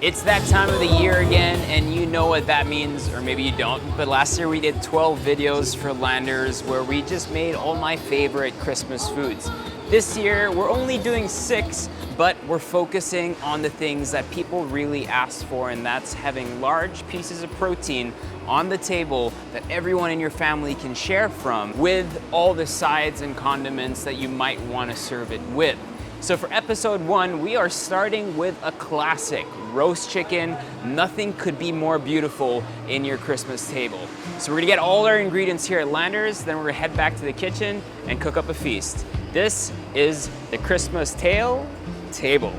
It's that time of the year again, and you know what that means, or maybe you don't, but last year we did 12 videos for Landers where we just made all my favorite Christmas foods. This year we're only doing 6, but we're focusing on the things that people really ask for, and that's having large pieces of protein on the table that everyone in your family can share from, with all the sides and condiments that you might want to serve it with. So for episode 1, we are starting with a classic, roast chicken. Nothing could be more beautiful in your Christmas table. So we're gonna get all our ingredients here at Landers, then we're gonna head back to the kitchen and cook up a feast. This is the Christmas table. Let's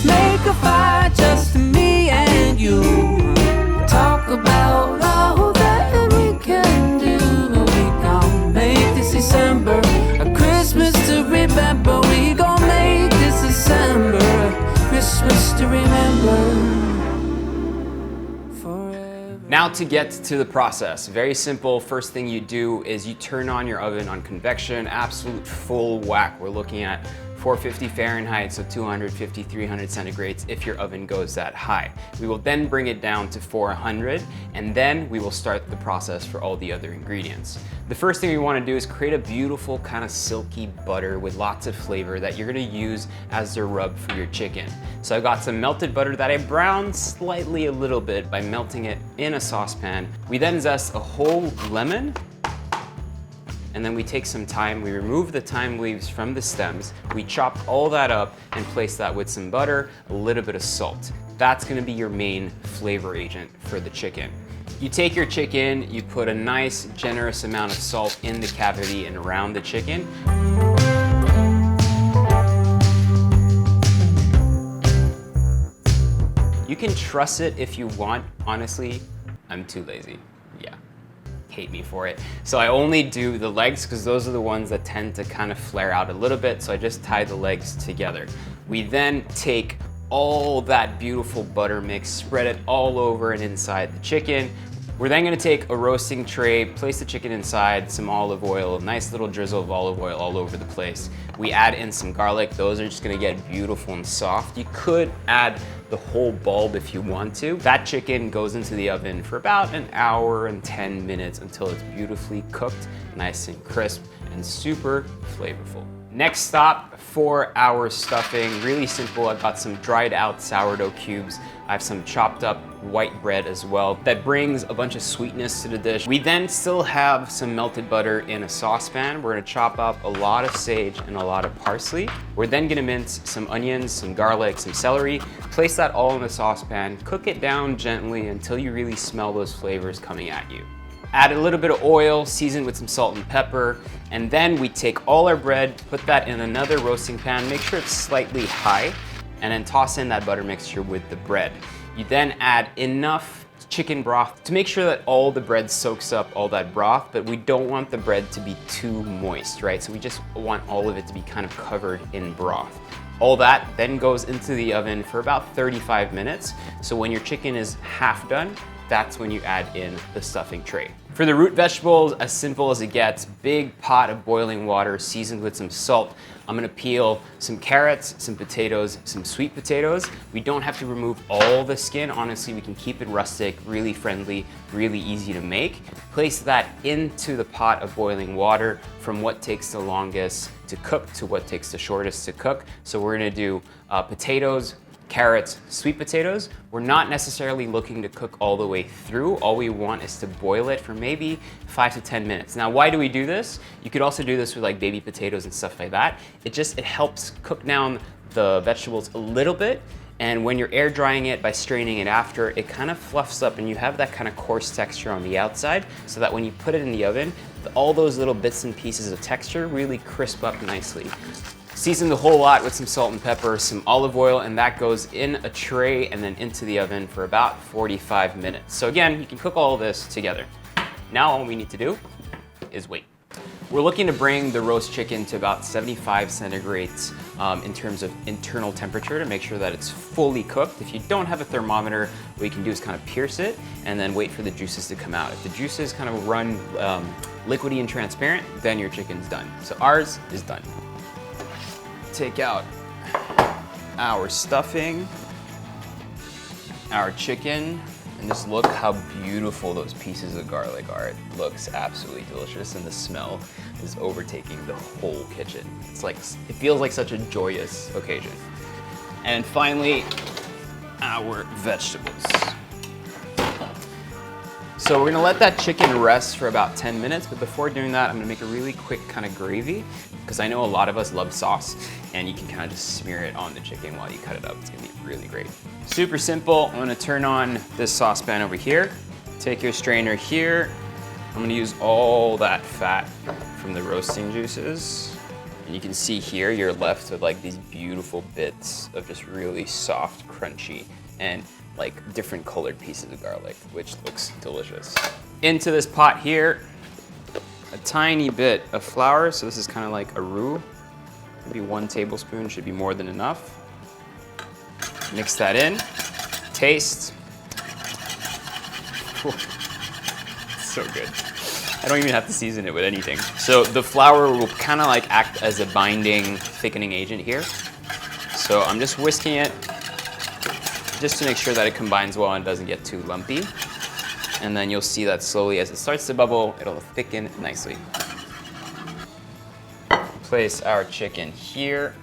make a fire, just me and you. Talk about all that we can do. We gon' make this December a Christmas to remember. We gon' make this December a Christmas to remember. Now to get to the process, very simple. First thing you do is you turn on your oven on convection, absolute full whack. We're looking at 450 Fahrenheit, so 250, 300 centigrades if your oven goes that high. We will then bring it down to 400, and then we will start the process for all the other ingredients. The first thing we want to do is create a beautiful kind of silky butter with lots of flavor that you're going to use as the rub for your chicken. So I've got some melted butter that I browned slightly a little bit by melting it in a saucepan. We then zest a whole lemon, and then we take some thyme, we remove the thyme leaves from the stems, we chop all that up and place that with some butter, a little bit of salt. That's gonna be your main flavor agent for the chicken. You take your chicken, you put a nice generous amount of salt in the cavity and around the chicken. You can truss it if you want. Honestly, I'm too lazy. Yeah. Hate me for it. So I only do the legs because those are the ones that tend to kind of flare out a little bit, so I just tie the legs together. We then take all that beautiful butter mix, spread it all over and inside the chicken. We're then gonna take a roasting tray, place the chicken inside, some olive oil, a nice little drizzle of olive oil all over the place. We add in some garlic. Those are just gonna get beautiful and soft. You could add the whole bulb if you want to. That chicken goes into the oven for about an hour and 10 minutes until it's beautifully cooked, nice and crisp and super flavorful. Next stop for our stuffing, really simple. I've got some dried out sourdough cubes. I have some chopped up white bread as well. That brings a bunch of sweetness to the dish. We then still have some melted butter in a saucepan. We're gonna chop up a lot of sage and a lot of parsley. We're then gonna mince some onions, some garlic, some celery, place that all in the saucepan, cook it down gently until you really smell those flavors coming at you. Add a little bit of oil, season with some salt and pepper, and then we take all our bread, put that in another roasting pan, make sure it's slightly high, and then toss in that butter mixture with the bread. You then add enough chicken broth to make sure that all the bread soaks up all that broth, but we don't want the bread to be too moist, right? So we just want all of it to be kind of covered in broth. All that then goes into the oven for about 35 minutes. So when your chicken is half done, that's when you add in the stuffing tray. For the root vegetables, as simple as it gets, big pot of boiling water seasoned with some salt. I'm gonna peel some carrots, some potatoes, some sweet potatoes. We don't have to remove all the skin. Honestly, we can keep it rustic, really friendly, really easy to make. Place that into the pot of boiling water from what takes the longest to cook to what takes the shortest to cook. So we're gonna do potatoes, carrots, sweet potatoes. We're not necessarily looking to cook all the way through. All we want is to boil it for maybe 5 to 10 minutes. Now, why do we do this? You could also do this with like baby potatoes and stuff like that. It helps cook down the vegetables a little bit. And when you're air drying it by straining it after, it kind of fluffs up and you have that kind of coarse texture on the outside so that when you put it in the oven, all those little bits and pieces of texture really crisp up nicely. Season the whole lot with some salt and pepper, some olive oil, and that goes in a tray and then into the oven for about 45 minutes. So again, you can cook all of this together. Now all we need to do is wait. We're looking to bring the roast chicken to about 75 centigrades in terms of internal temperature to make sure that it's fully cooked. If you don't have a thermometer, what you can do is kind of pierce it and then wait for the juices to come out. If the juices kind of run liquidy and transparent, then your chicken's done. So ours is done. Take out our stuffing, our chicken, and just look how beautiful those pieces of garlic are. It looks absolutely delicious, and the smell is overtaking the whole kitchen. It's like, it feels like such a joyous occasion. And finally, our vegetables. So we're gonna let that chicken rest for about 10 minutes, but before doing that, I'm gonna make a really quick kind of gravy, because I know a lot of us love sauce, and you can kind of just smear it on the chicken while you cut it up. It's gonna be really great. Super simple. I'm gonna turn on this saucepan over here. Take your strainer here. I'm gonna use all that fat from the roasting juices. And you can see here, you're left with like these beautiful bits of just really soft, crunchy, and like different colored pieces of garlic, which looks delicious. Into this pot here, a tiny bit of flour. So this is kind of like a roux. Maybe 1 tablespoon should be more than enough. Mix that in, taste. So good. I don't even have to season it with anything. So the flour will kind of like act as a binding, thickening agent here. So I'm just whisking it just to make sure that it combines well and doesn't get too lumpy. And then you'll see that slowly as it starts to bubble, it'll thicken nicely. Place our chicken here.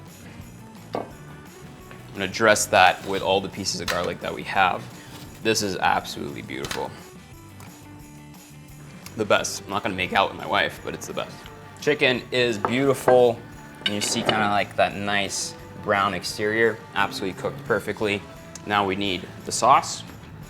I'm gonna dress that with all the pieces of garlic that we have. This is absolutely beautiful. The best. I'm not gonna make out with my wife, but it's the best. Chicken is beautiful, and you see kind of like that nice brown exterior, absolutely cooked perfectly. Now we need the sauce.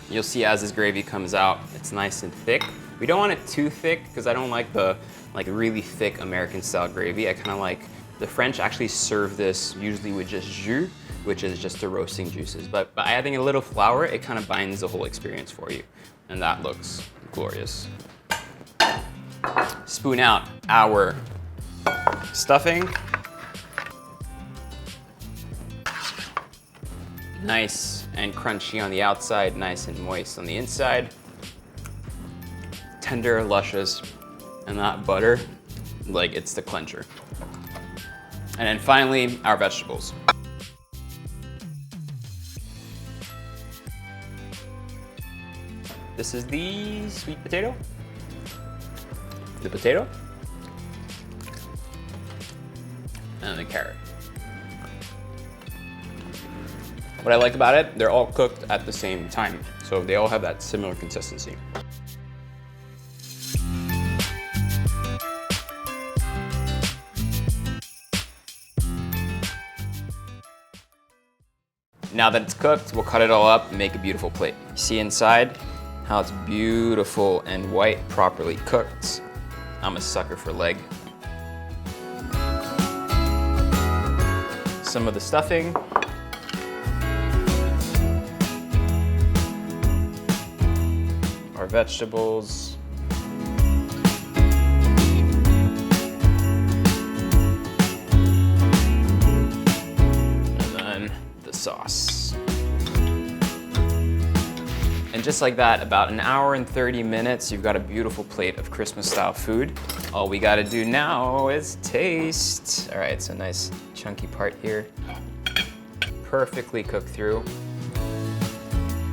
You'll see as this gravy comes out, it's nice and thick. We don't want it too thick, because I don't like the really thick American style gravy. I kind of like, the French actually serve this usually with just jus, which is just the roasting juices. But by adding a little flour, it kind of binds the whole experience for you. And that looks glorious. Spoon out our stuffing. Nice and crunchy on the outside, nice and moist on the inside. Tender, luscious, and that butter, like it's the clincher. And then finally, our vegetables. This is the sweet potato. The potato. And the carrot. What I like about it, they're all cooked at the same time. So they all have that similar consistency. Now that it's cooked, we'll cut it all up and make a beautiful plate. You see inside how it's beautiful and white, properly cooked. I'm a sucker for leg. Some of the stuffing. Our vegetables. And then the sauce. And just like that, about 1 hour and 30 minutes, you've got a beautiful plate of Christmas style food. All we gotta do now is taste. All right, so nice chunky part here. Perfectly cooked through.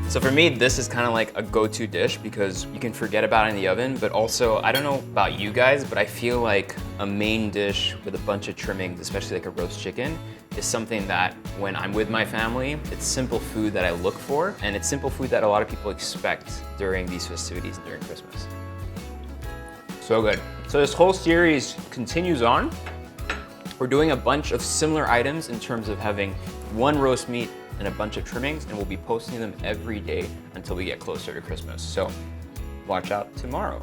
So for me, this is kind of like a go-to dish because you can forget about it in the oven, but also, I don't know about you guys, but I feel like a main dish with a bunch of trimmings, especially like a roast chicken, is something that when I'm with my family, it's simple food that I look for, and it's simple food that a lot of people expect during these festivities and during Christmas. So good. So this whole series continues on. We're doing a bunch of similar items in terms of having one roast meat and a bunch of trimmings, and we'll be posting them every day until we get closer to Christmas. So watch out tomorrow.